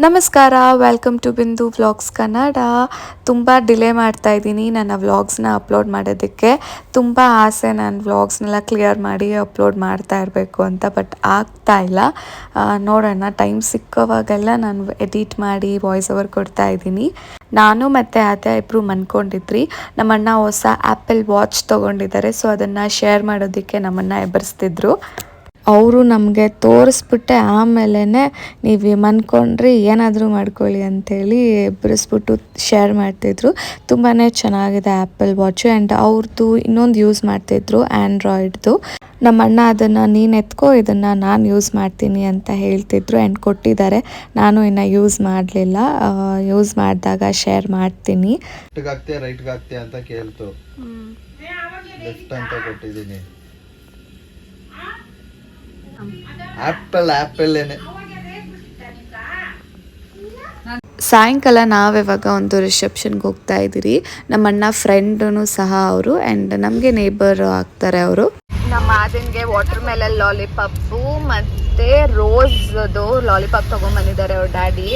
ನಮಸ್ಕಾರ, welcome to ಬಿಂದು vlogs Kannada. ತುಂಬ ಡಿಲೇ ಮಾಡ್ತಾ ಇದ್ದೀನಿ ನನ್ನ ವ್ಲಾಗ್ಸ್ನ ಅಪ್ಲೋಡ್ ಮಾಡೋದಕ್ಕೆ. ತುಂಬ ಆಸೆ ನಾನು ವ್ಲಾಗ್ಸ್ನೆಲ್ಲ ಕ್ಲಿಯರ್ ಮಾಡಿ ಅಪ್ಲೋಡ್ ಮಾಡ್ತಾ ಇರಬೇಕು ಅಂತ, ಬಟ್ ಆಗ್ತಾ ಇಲ್ಲ. ನೋಡೋಣ, ಟೈಮ್ ಸಿಕ್ಕೋವಾಗೆಲ್ಲ ನಾನು ಎಡಿಟ್ ಮಾಡಿ ವಾಯ್ಸ್ ಓವರ್ ಕೊಡ್ತಾ ಇದ್ದೀನಿ. ನಾನು ಮತ್ತು ಅತ್ತೆ ಇಬ್ಬರು ಮನ್ಕೊಂಡಿದ್ರಿ. ನಮ್ಮಣ್ಣ ಹೊಸ ಆ್ಯಪಲ್ ವಾಚ್ ತೊಗೊಂಡಿದ್ದಾರೆ, ಸೊ ಅದನ್ನು ಶೇರ್ ಮಾಡೋದಕ್ಕೆ ನಮ್ಮನ್ನು ಎಬ್ಬರಿಸ್ತಿದ್ರು. ಅವರು ನಮಗೆ ತೋರಿಸ್ಬಿಟ್ಟೆ ಆಮೇಲೆ ನೀವು ಮನ್ಕೊಂಡ್ರಿ ಏನಾದರೂ ಮಾಡ್ಕೊಳ್ಳಿ ಅಂಥೇಳಿ ಎಬ್ಬರಿಸ್ಬಿಟ್ಟು ಶೇರ್ ಮಾಡ್ತಿದ್ರು. ತುಂಬಾ ಚೆನ್ನಾಗಿದೆ ಆ್ಯಪಲ್ ವಾಚು. ಆ್ಯಂಡ್ ಅವ್ರದ್ದು ಇನ್ನೊಂದು ಯೂಸ್ ಮಾಡ್ತಿದ್ರು ಆ್ಯಂಡ್ರಾಯ್ಡ್ದು. ನಮ್ಮ ಅಣ್ಣ ಅದನ್ನು ನೀನು ಎತ್ಕೋ, ಇದನ್ನು ನಾನು ಯೂಸ್ ಮಾಡ್ತೀನಿ ಅಂತ ಹೇಳ್ತಿದ್ರು. ಆ್ಯಂಡ್ ಕೊಟ್ಟಿದ್ದಾರೆ. ನಾನು ಇನ್ನು ಯೂಸ್ ಮಾಡಲಿಲ್ಲ. ಯೂಸ್ ಮಾಡಿದಾಗ ಶೇರ್ ಮಾಡ್ತೀನಿ. ರೈಟ್ಗೆ ಆಗ್ತೀಯ ಅಂತ ಕೇಳ್ತು, ಲೆಫ್ಟ್ ಅಂತ ಕೊಟ್ಟಿದ್ದೀನಿ. ಆಪಲ್ ಏನೇ. ಸಾಯಂಕಾಲ ನಾವಿವಾಗ ಒಂದು ರಿಸೆಪ್ಷನ್ಗೆ ಹೋಗ್ತಾ ಇದ್ದೀರಿ. ನಮ್ಮ ಅಣ್ಣ ಫ್ರೆಂಡೂ ಸಹ ಅವರು, ಆ್ಯಂಡ್ ನಮಗೆ ನೇಬರ್ ಆಗ್ತಾರೆ ಅವರು. ನಮ್ಮ ಅದನ್ಗೆ ವಾಟರ್ ಮೆಲನ್ ಲಾಲಿಪಾಪು ಮತ್ತು ರೋಸ್ದು ಲಾಲಿಪಾಪ್ ತೊಗೊಂಬಂದಿದ್ದಾರೆ ಅವ್ರ ಡ್ಯಾಡಿ.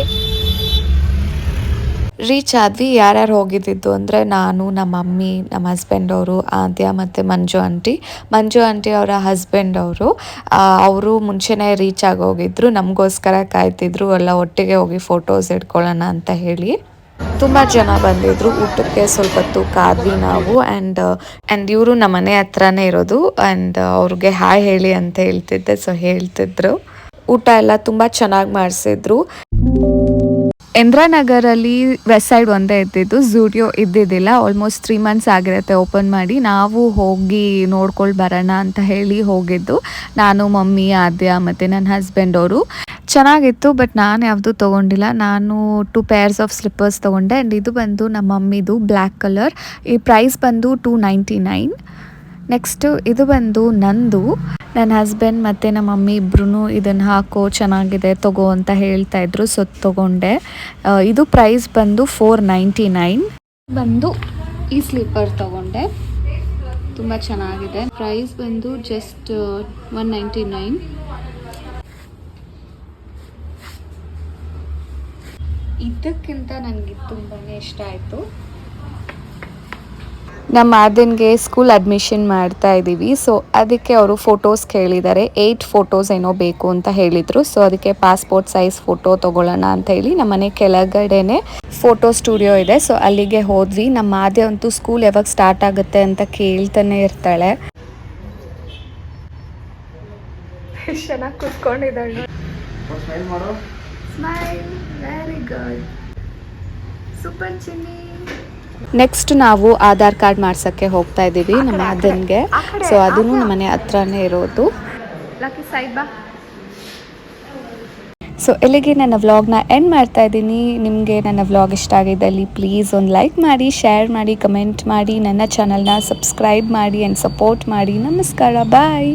ರೀಚ್ ಆದ್ವಿ. ಯಾರ್ಯಾರು ಹೋಗಿದ್ದಿದ್ದು ಅಂದರೆ ನಾನು, ನಮ್ಮ ಮಮ್ಮಿ, ನಮ್ಮ ಹಸ್ಬೆಂಡ್ ಅವರು, ಆದ್ಯ ಮತ್ತು ಮಂಜು ಆಂಟಿ ಅವರ ಹಸ್ಬೆಂಡ್ ಅವರು ಮುಂಚೆನೇ ರೀಚ್ ಆಗಿ ಹೋಗಿದ್ರು. ನಮಗೋಸ್ಕರ ಕಾಯ್ತಿದ್ರು, ಎಲ್ಲ ಒಟ್ಟಿಗೆ ಹೋಗಿ ಫೋಟೋಸ್ ಇಟ್ಕೊಳ್ಳೋಣ ಅಂತ ಹೇಳಿ. ತುಂಬ ಜನ ಬಂದಿದ್ರು. ಊಟಕ್ಕೆ ಸ್ವಲ್ಪ ಹೊತ್ತು ಕಾದ್ವಿ ನಾವು. ಆ್ಯಂಡ್ ಇವರು ನಮ್ಮ ಮನೆ ಹತ್ರನೇ ಇರೋದು. ಆ್ಯಂಡ್ ಅವ್ರಿಗೆ ಹಾಯ್ ಹೇಳಿ ಅಂತ ಹೇಳ್ತಿದ್ದೆ, ಸೊ ಹೇಳ್ತಿದ್ರು. ಊಟ ಎಲ್ಲ ತುಂಬ ಚೆನ್ನಾಗಿ ಮಾಡಿಸಿದ್ರು. ಇಂದ್ರಾನಗರಲ್ಲಿ ವೆಸ್ಟ್ ಸೈಡ್ ಒಂದೇ ಇದ್ದಿದ್ದು, ಝೂಡಿಯೋ ಇದ್ದಿದ್ದಿಲ್ಲ. ಆಲ್ಮೋಸ್ಟ್ 3 months ಆಗಿರುತ್ತೆ ಓಪನ್ ಮಾಡಿ. ನಾವು ಹೋಗಿ ನೋಡ್ಕೊಂಡು ಬರೋಣ ಅಂತ ಹೇಳಿ ಹೋಗಿದ್ದು, ನಾನು, ಮಮ್ಮಿ, ಆದ್ಯ ಮತ್ತು ನನ್ನ ಹಸ್ಬೆಂಡ್ ಅವರು. ಚೆನ್ನಾಗಿತ್ತು, ಬಟ್ ನಾನು ಯಾವುದು ತೊಗೊಂಡಿಲ್ಲ. ನಾನು 2 pairs ಆಫ್ ಸ್ಲಿಪ್ಪರ್ಸ್ ತೊಗೊಂಡೆ. ಆ್ಯಂಡ್ ಇದು ಬಂದು ನಮ್ಮ ಮಮ್ಮಿದು ಬ್ಲ್ಯಾಕ್ ಕಲರ್. ಈ ಪ್ರೈಸ್ ಬಂದು $299. ನೆಕ್ಸ್ಟು ಇದು ಬಂದು ನಂದು. ನನ್ನ ಹಸ್ಬೆಂಡ್ ಮತ್ತು ನಮ್ಮ ಮಮ್ಮಿ ಇಬ್ಬರೂ ಇದನ್ನು ಹಾಕೋ ಚೆನ್ನಾಗಿದೆ ತೊಗೋ ಅಂತ ಹೇಳ್ತಾ ಇದ್ರು, ಸೊ ತೊಗೊಂಡೆ. ಇದು ಪ್ರೈಸ್ ಬಂದು $499. ಬಂದು ಈ ಸ್ಲೀಪರ್ ತೊಗೊಂಡೆ, ತುಂಬ ಚೆನ್ನಾಗಿದೆ. ಪ್ರೈಸ್ ಬಂದು ಜಸ್ಟ್ $199. ಇದಕ್ಕಿಂತ ನನಗೆ ತುಂಬಾ ಇಷ್ಟ ಆಯಿತು. ನಮ್ಮ ಅದನ್ಗೆ ಸ್ಕೂಲ್ ಅಡ್ಮಿಷನ್ ಮಾಡ್ತಾ ಇದ್ದೀವಿ, ಸೊ ಅದಕ್ಕೆ ಅವರು ಫೋಟೋಸ್ ಕೇಳಿದ್ದಾರೆ. 8 ಫೋಟೋಸ್ ಏನೋ ಬೇಕು ಅಂತ ಹೇಳಿದರು. ಸೊ ಅದಕ್ಕೆ ಪಾಸ್ಪೋರ್ಟ್ ಸೈಜ್ ಫೋಟೋ ತೊಗೊಳ್ಳೋಣ ಅಂತ ಹೇಳಿ ನಮ್ಮ ಮನೆ ಕೆಳಗಡೆನೆ ಫೋಟೋ ಸ್ಟುಡಿಯೋ ಇದೆ, ಸೊ ಅಲ್ಲಿಗೆ ಹೋದ್ವಿ. ನಮ್ಮ ಆದ್ಯ ಅಂತೂ ಸ್ಕೂಲ್ ಯಾವಾಗ ಸ್ಟಾರ್ಟ್ ಆಗುತ್ತೆ ಅಂತ ಕೇಳ್ತಾನೆ ಇರ್ತಾಳೆ. ಚೆನ್ನಾಗಿ ಕೂತ್ಕೊಂಡಿದ್ದಾಳೆ. ಸ್ಮೈಲ್, ವೆರಿ ಗುಡ್, ಸೂಪರ್ ಚಿನ್ನಿ. ನೆಕ್ಸ್ಟ್ ನಾವು ಆಧಾರ್ ಕಾರ್ಡ್ ಮಾಡ್ಸೋಕ್ಕೆ ಹೋಗ್ತಾ ಇದ್ದೀವಿ ನಮ್ಮ ಅದನ್ಗೆ. ಸೊ ಅದನ್ನು ನಮ್ಮ ಮನೆ ಹತ್ರನೇ ಇರೋದು. ಸೊ ಇಲ್ಲಿಗೆ ನನ್ನ ವ್ಲಾಗ್ನ ಎಂಡ್ ಮಾಡ್ತಾ ಇದ್ದೀನಿ. ನಿಮಗೆ ನನ್ನ ವ್ಲಾಗ್ ಇಷ್ಟ ಆಗಿದ್ದಲ್ಲಿ ಪ್ಲೀಸ್ ಒಂದು ಲೈಕ್ ಮಾಡಿ, ಶೇರ್ ಮಾಡಿ, ಕಮೆಂಟ್ ಮಾಡಿ, ನನ್ನ ಚಾನಲ್ನ ಸಬ್ಸ್ಕ್ರೈಬ್ ಮಾಡಿ ಆ್ಯಂಡ್ ಸಪೋರ್ಟ್ ಮಾಡಿ. ನಮಸ್ಕಾರ, ಬಾಯ್.